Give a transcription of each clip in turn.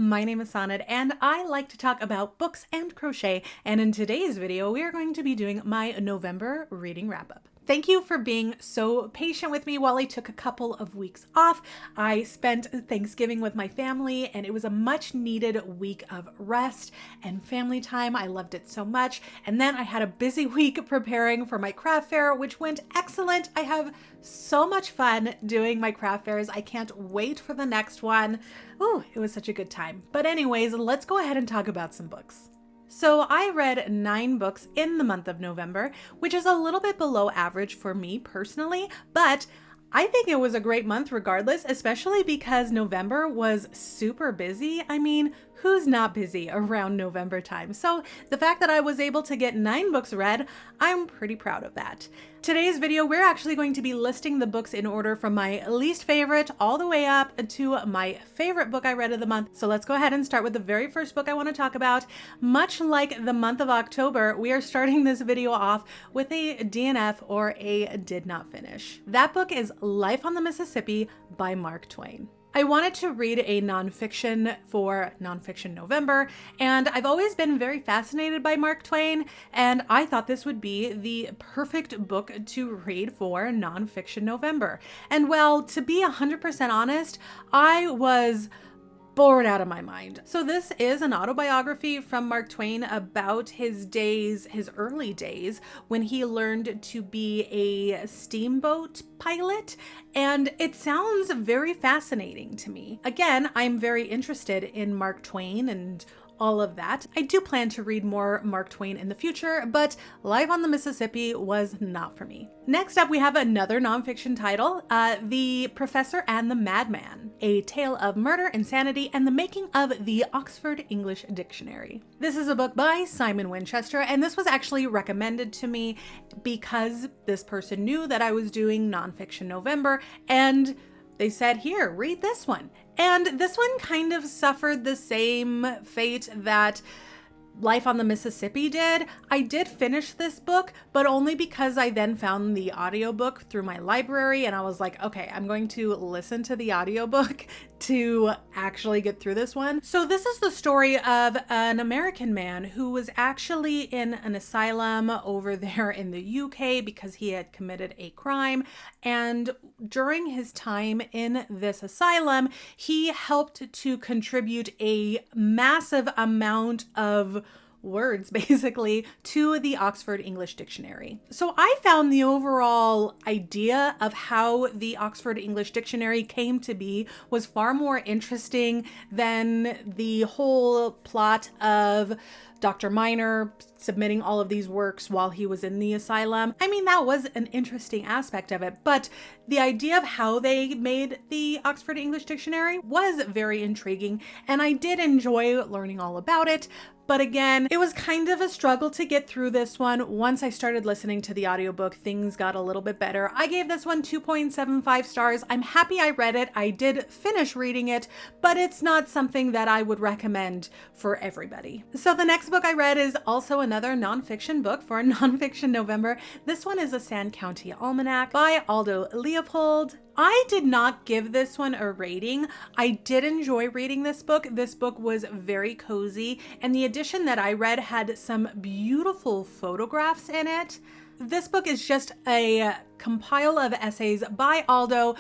my name is Sonnet and I like to talk about books and crochet, and in today's video we are going to be doing my November reading wrap-up. Thank you for being so patient with me while I took a couple of weeks off. I spent Thanksgiving with my family and it was a much needed week of rest and family time. I loved it so much. And then I had a busy week preparing for my craft fair, which went excellent. I have so much fun doing my craft fairs. I can't wait for the next one. Ooh, it was such a good time. But anyways, let's go ahead and talk about some books. So I read 9 books in the month of November, which is a little bit below average for me personally, but I think it was a great month regardless, especially because November was super busy. I mean, who's not busy around November time? So the fact that I was able to get 9 books read, I'm pretty proud of that. Today's video, we're actually going to be listing the books in order from my least favorite all the way up to my favorite book I read of the month. So let's go ahead and start with the very first book I want to talk about. Much like the month of October, we are starting this video off with a DNF, or a did not finish. That book is Life on the Mississippi by Mark Twain. I wanted to read a nonfiction for Nonfiction November, and I've always been very fascinated by Mark Twain, and I thought this would be the perfect book to read for Nonfiction November. And well, to be 100% honest, I was bored out of my mind. So this is an autobiography from Mark Twain about his days, his early days, when he learned to be a steamboat pilot, and it sounds very fascinating to me. Again, I'm very interested in Mark Twain and all of that. I do plan to read more Mark Twain in the future, but Life on the Mississippi was not for me. Next up, we have another nonfiction title, The Professor and the Madman, a tale of murder, insanity, and the making of the Oxford English Dictionary. This is a book by Simon Winchester, and this was actually recommended to me because this person knew that I was doing Nonfiction November, and they said, here, read this one. And this one kind of suffered the same fate that Life on the Mississippi did. I did finish this book, but only because I then found the audiobook through my library and I was like, okay, I'm going to listen to the audiobook to actually get through this one. So this is the story of an American man who was actually in an asylum over there in the UK because he had committed a crime. And during his time in this asylum, he helped to contribute a massive amount of words basically to the Oxford English Dictionary. So I found the overall idea of how the Oxford English Dictionary came to be was far more interesting than the whole plot of Dr. Minor submitting all of these works while he was in the asylum. I mean, that was an interesting aspect of it, but the idea of how they made the Oxford English Dictionary was very intriguing, and I did enjoy learning all about it. But again, it was kind of a struggle to get through this one. Once I started listening to the audiobook, things got a little bit better. I gave this one 2.75 stars. I'm happy I read it. I did finish reading it, but it's not something that I would recommend for everybody. So the next book I read is also another nonfiction book for Nonfiction November. This one is A Sand County Almanac by Aldo Leopold. I did not give this one a rating. I did enjoy reading this book. This book was very cozy, and the edition that I read had some beautiful photographs in it. This book is just a compile of essays by Aldo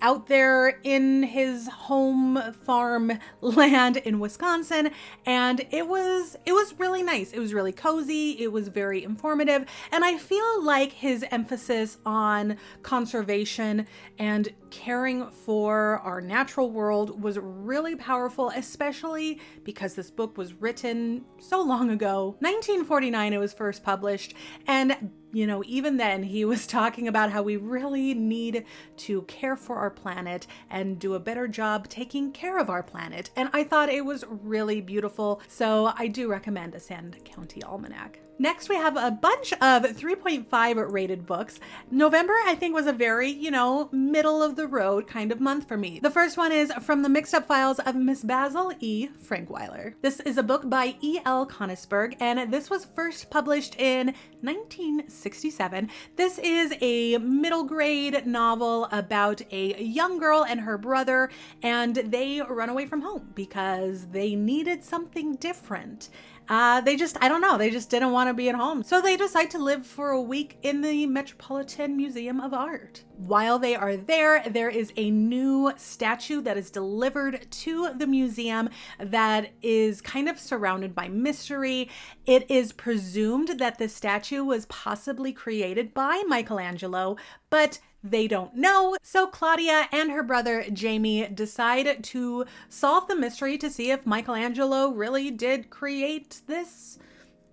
out there in his home farm land in Wisconsin, and it was really nice. It was really cozy, it was very informative, and I feel like his emphasis on conservation and caring for our natural world was really powerful, especially because this book was written so long ago. 1949 it was first published, and you know, even then he was talking about how we really need to care for our planet and do a better job taking care of our planet. And I thought it was really beautiful. So I do recommend A Sand County Almanac. Next, we have a bunch of 3.5 rated books. November, I think, was a very, middle of the road kind of month for me. The first one is From the Mixed Up Files of Miss Basil E. Frankweiler. This is a book by E.L. Konigsburg, and this was first published in 1960. 1967. This is a middle grade novel about a young girl and her brother, and they run away from home because they needed something different. I don't know, they just didn't want to be at home. So they decide to live for a week in the Metropolitan Museum of Art. While they are there, there is a new statue that is delivered to the museum that is kind of surrounded by mystery. It is presumed that the statue was possibly created by Michelangelo, but they don't know. So Claudia and her brother Jamie decide to solve the mystery to see if Michelangelo really did create this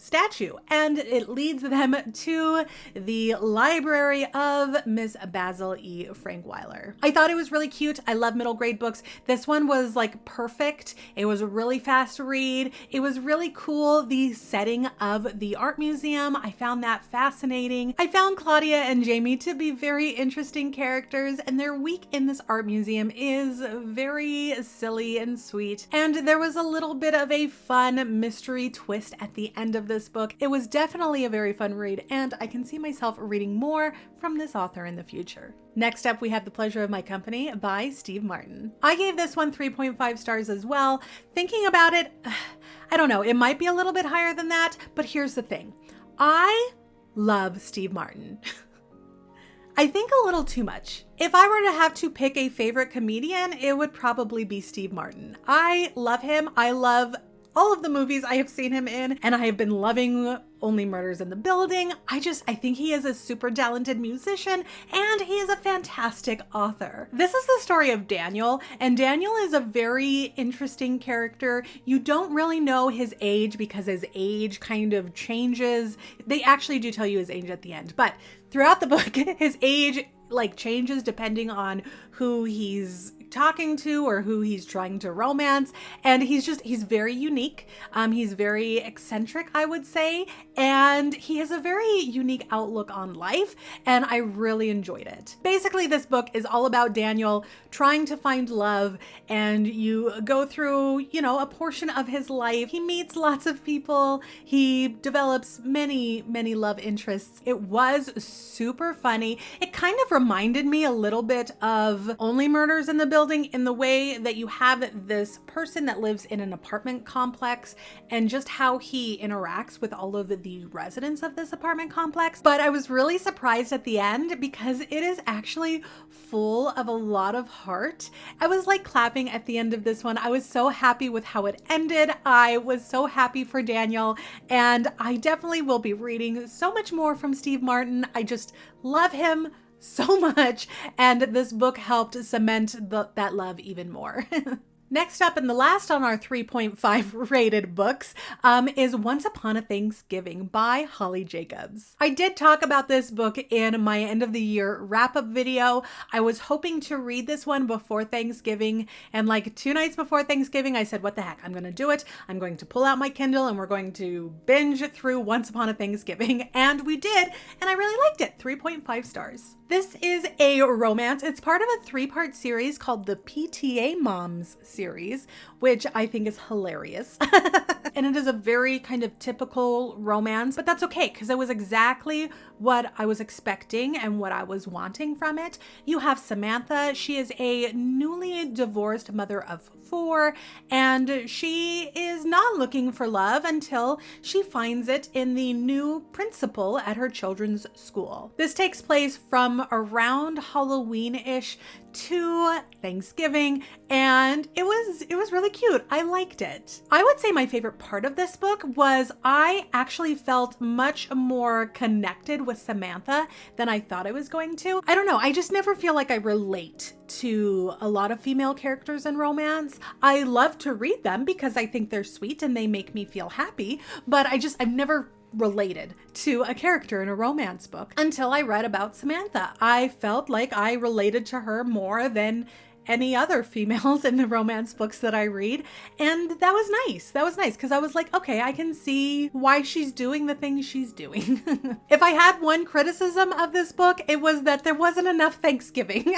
statue, and it leads them to the library of Miss Basil E. Frankweiler. I thought it was really cute. I love middle grade books. This one was like perfect. It was a really fast read. It was really cool. The setting of the art museum, I found that fascinating. I found Claudia and Jamie to be very interesting characters, and their week in this art museum is very silly and sweet. And there was a little bit of a fun mystery twist at the end of this book. It was definitely a very fun read, and I can see myself reading more from this author in the future. Next up, we have The Pleasure of My Company by Steve Martin. I gave this one 3.5 stars as well. Thinking about it, I don't know, it might be a little bit higher than that, but here's the thing. I love Steve Martin. I think a little too much. If I were to have to pick a favorite comedian, it would probably be Steve Martin. I love him. I love all of the movies I have seen him in, and I have been loving Only Murders in the Building. I think he is a super talented musician, and he is a fantastic author. This is the story of Daniel, and Daniel is a very interesting character. You don't really know his age because his age kind of changes. They actually do tell you his age at the end, but throughout the book, his age changes depending on who he's talking to or who he's trying to romance. And he's very unique. He's very eccentric, I would say. And he has a very unique outlook on life. And I really enjoyed it. Basically, this book is all about Daniel trying to find love. And you go through, a portion of his life. He meets lots of people. He develops many, many love interests. It was super funny. It kind of reminded me a little bit of Only Murders in the Building in the way that you have this person that lives in an apartment complex and just how he interacts with all of the residents of this apartment complex. But I was really surprised at the end because it is actually full of a lot of heart. I was clapping at the end of this one. I was so happy with how it ended. I was so happy for Daniel, and I definitely will be reading so much more from Steve Martin. I just love him so much, and this book helped cement that love even more. Next up, and the last on our 3.5 rated books, is Once Upon a Thanksgiving by Holly Jacobs. I did talk about this book in my end of the year wrap-up video. I was hoping to read this one before Thanksgiving, and 2 nights before Thanksgiving, I said, what the heck, I'm gonna do it. I'm going to pull out my Kindle and we're going to binge through Once Upon a Thanksgiving, and we did, and I really liked it. 3.5 stars. This is a romance. It's part of a 3-part series called the PTA Moms series, which I think is hilarious. And it is a very kind of typical romance, but that's okay because it was exactly what I was expecting and what I was wanting from it. You have Samantha. She is a newly divorced mother of 4, and she is not looking for love until she finds it in the new principal at her children's school. This takes place from around Halloween-ish to Thanksgiving, and it was really cute. I liked it. I would say my favorite part of this book was I actually felt much more connected with Samantha than I thought I was going to. I don't know, I just never feel like I relate to a lot of female characters in romance. I love to read them because I think they're sweet and they make me feel happy, but I've never related to a character in a romance book until I read about Samantha. I felt like I related to her more than any other females in the romance books that I read. And that was nice. That was nice because I was like, okay, I can see why she's doing the things she's doing. If I had one criticism of this book, it was that there wasn't enough Thanksgiving.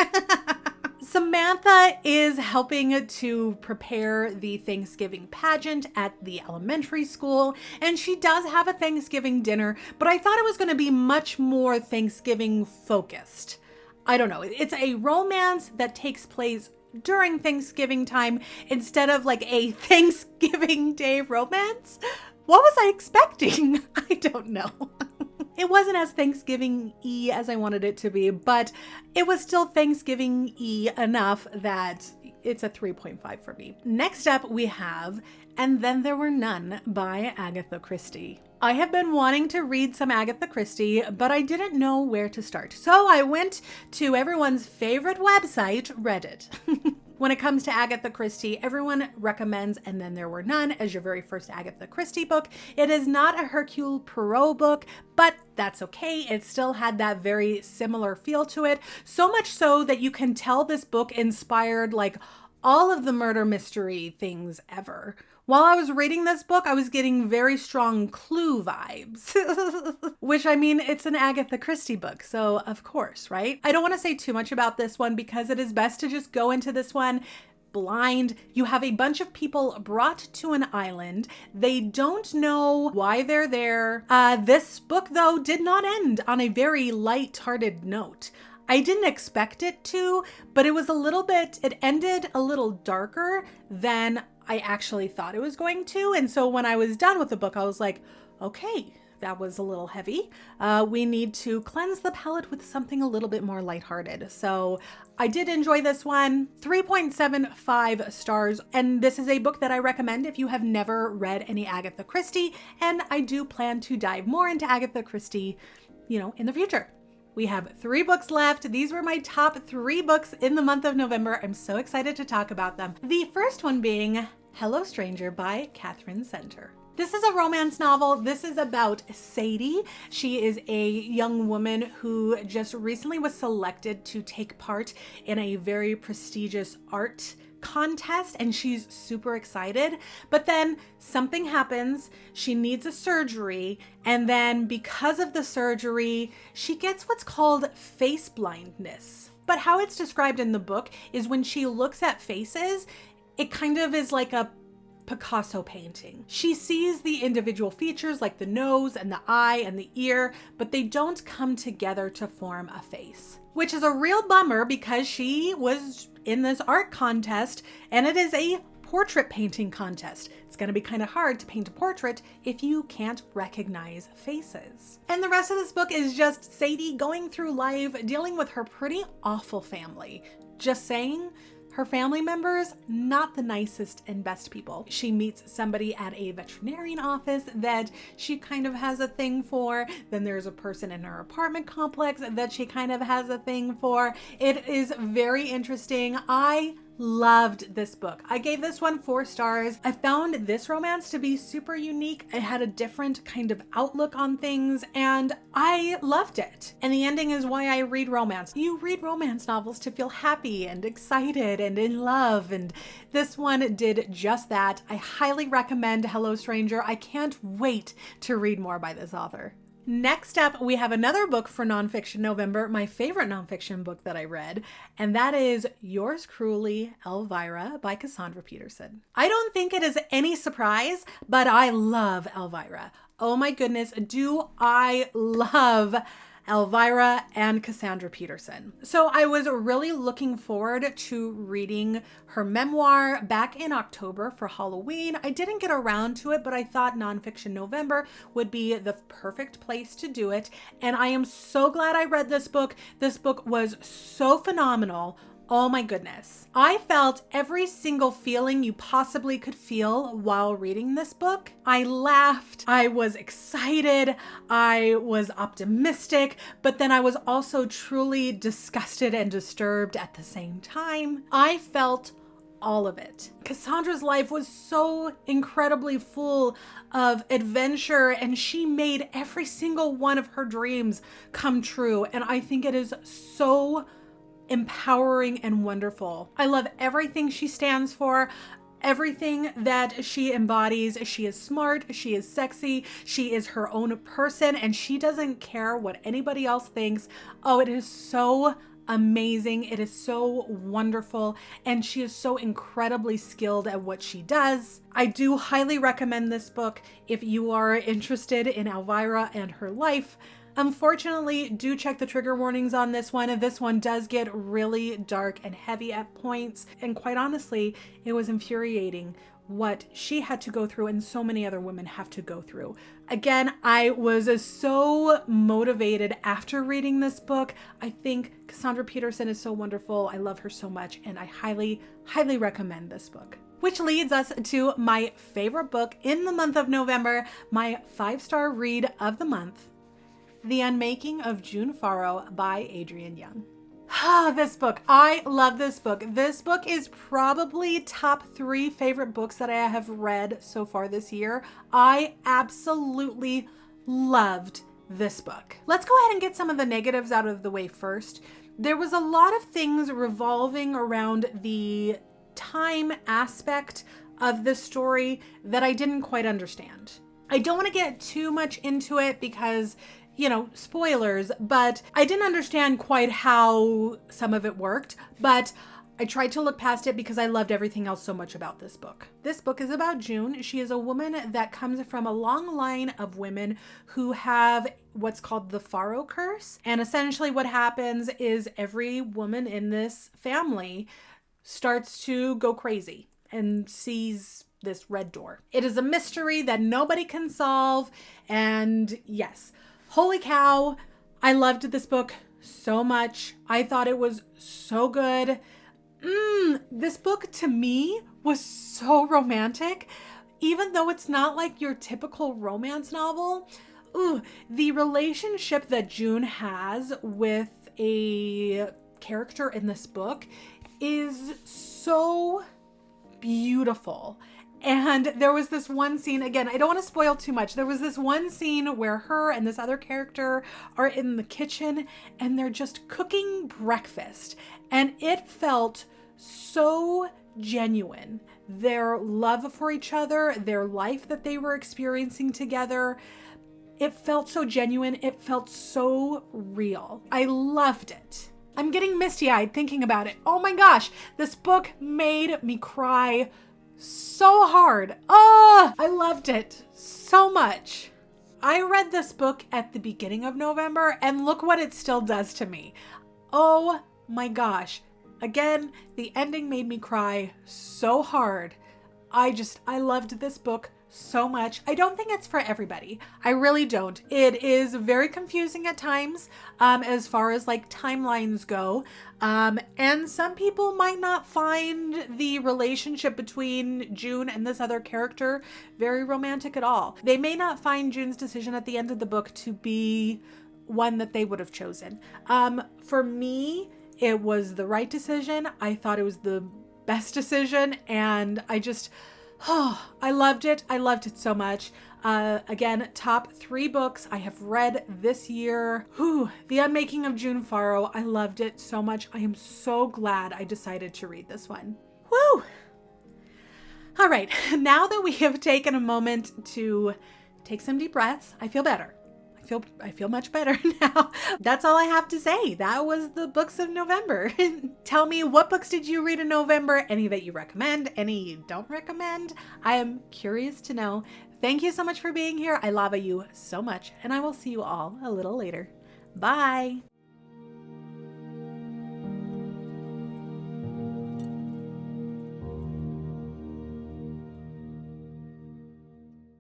Samantha is helping to prepare the Thanksgiving pageant at the elementary school, and she does have a Thanksgiving dinner, but I thought it was going to be much more Thanksgiving focused. I don't know. It's a romance that takes place during Thanksgiving time instead of like a Thanksgiving Day romance. What was I expecting? I don't know. It wasn't as Thanksgiving-y as I wanted it to be, but it was still Thanksgiving-y enough that it's a 3.5 for me. Next up, we have And Then There Were None by Agatha Christie. I have been wanting to read some Agatha Christie, but I didn't know where to start. So I went to everyone's favorite website, Reddit. When it comes to Agatha Christie, everyone recommends And Then There Were None as your very first Agatha Christie book. It is not a Hercule Poirot book, but that's okay. It still had that very similar feel to it. So much so that you can tell this book inspired like all of the murder mystery things ever. While I was reading this book, I was getting very strong Clue vibes, which I mean, it's an Agatha Christie book. So of course, right? I don't want to say too much about this one because it is best to just go into this one blind. You have a bunch of people brought to an island. They don't know why they're there. This book though did not end on a very light-hearted note. I didn't expect it to, but it ended a little darker than I actually thought it was going to. And so when I was done with the book, I was like, okay, that was a little heavy. We need to cleanse the palate with something a little bit more lighthearted. So I did enjoy this one. 3.75 stars. And this is a book that I recommend if you have never read any Agatha Christie. And I do plan to dive more into Agatha Christie, in the future. We have 3 books left. These were my top 3 books in the month of November. I'm so excited to talk about them. The first one being Hello Stranger by Katherine Center. This is a romance novel. This is about Sadie. She is a young woman who just recently was selected to take part in a very prestigious art contest, and she's super excited. But then something happens. She needs a surgery, and then because of the surgery, she gets what's called face blindness. But how it's described in the book is when she looks at faces, it kind of is like a Picasso painting. She sees the individual features like the nose and the eye and the ear, but they don't come together to form a face, which is a real bummer because she was in this art contest and it is a portrait painting contest. It's going to be kind of hard to paint a portrait if you can't recognize faces. And the rest of this book is just Sadie going through life, dealing with her pretty awful family. Just saying, her family members, not the nicest and best people. She meets somebody at a veterinarian office that she kind of has a thing for. Then there's a person in her apartment complex that she kind of has a thing for. It is very interesting. I loved this book. I gave this one 4 stars. I found this romance to be super unique. It had a different kind of outlook on things and I loved it. And the ending is why I read romance. You read romance novels to feel happy and excited and in love, and this one did just that. I highly recommend Hello Stranger. I can't wait to read more by this author. Next up, we have another book for Nonfiction November, my favorite nonfiction book that I read, and that is Yours Cruelly, Elvira by Cassandra Peterson. I don't think it is any surprise, but I love Elvira. Oh my goodness, do I love Elvira and Cassandra Peterson. So I was really looking forward to reading her memoir back in October for Halloween. I didn't get around to it, but I thought Nonfiction November would be the perfect place to do it. And I am so glad I read this book. This book was so phenomenal. Oh my goodness. I felt every single feeling you possibly could feel while reading this book. I laughed, I was excited, I was optimistic, but then I was also truly disgusted and disturbed at the same time. I felt all of it. Cassandra's life was so incredibly full of adventure and she made every single one of her dreams come true. And I think it is so empowering and wonderful. I love everything she stands for, everything that she embodies. She is smart, she is sexy, she is her own person, and she doesn't care what anybody else thinks. Oh, it is so amazing. It is so wonderful, and she is so incredibly skilled at what she does. I do highly recommend this book if you are interested in Elvira and her life. Unfortunately, do check the trigger warnings on this one. This one does get really dark and heavy at points, and quite honestly, it was infuriating what she had to go through and so many other women have to go through. Again, I was so motivated after reading this book. I think Cassandra Peterson is so wonderful. I love her so much, and I highly, highly recommend this book. Which leads us to my favorite book in the month of November, my 5-star read of the month, The Unmaking of June Farrow by Adrienne Young. This book. I love this book. This book is probably top 3 favorite books that I have read so far this year. I absolutely loved this book. Let's go ahead and get some of the negatives out of the way first. There was a lot of things revolving around the time aspect of this story that I didn't quite understand. I don't want to get too much into it because, you know, spoilers, but I didn't understand quite how some of it worked, but I tried to look past it because I loved everything else so much about this book. This book is about June. She is a woman that comes from a long line of women who have what's called the Farrow curse. And essentially what happens is every woman in this family starts to go crazy and sees this red door. It is a mystery that nobody can solve. And yes, holy cow, I loved this book so much. I thought it was so good. This book to me was so romantic, even though it's not like your typical romance novel. The relationship that June has with a character in this book is so beautiful. And there was this one scene, again, I don't want to spoil too much. There was this one scene where her and this other character are in the kitchen and they're just cooking breakfast. And it felt so genuine. Their love for each other, their life that they were experiencing together. It felt so genuine. It felt so real. I loved it. I'm getting misty-eyed thinking about it. Oh my gosh, this book made me cry so hard. I loved it so much. I read this book at the beginning of November and look what it still does to me. Oh my gosh. Again, the ending made me cry so hard. I loved this book so much. I don't think it's for everybody. I really don't. It is very confusing at times as far as like timelines go. And some people might not find the relationship between June and this other character very romantic at all. They may not find June's decision at the end of the book to be one that they would have chosen. For me, it was the right decision. I thought it was the best decision, and I loved it. I loved it so much. Again, top 3 books I have read this year. The Unmaking of June Farrow. I loved it so much. I am so glad I decided to read this one. Woo! All right, now that we have taken a moment to take some deep breaths, I feel better. I feel much better now. That's all I have to say. That was the books of November. Tell me, what books did you read in November? Any that you recommend? Any you don't recommend? I am curious to know. Thank you so much for being here. I love you so much, and I will see you all a little later. Bye.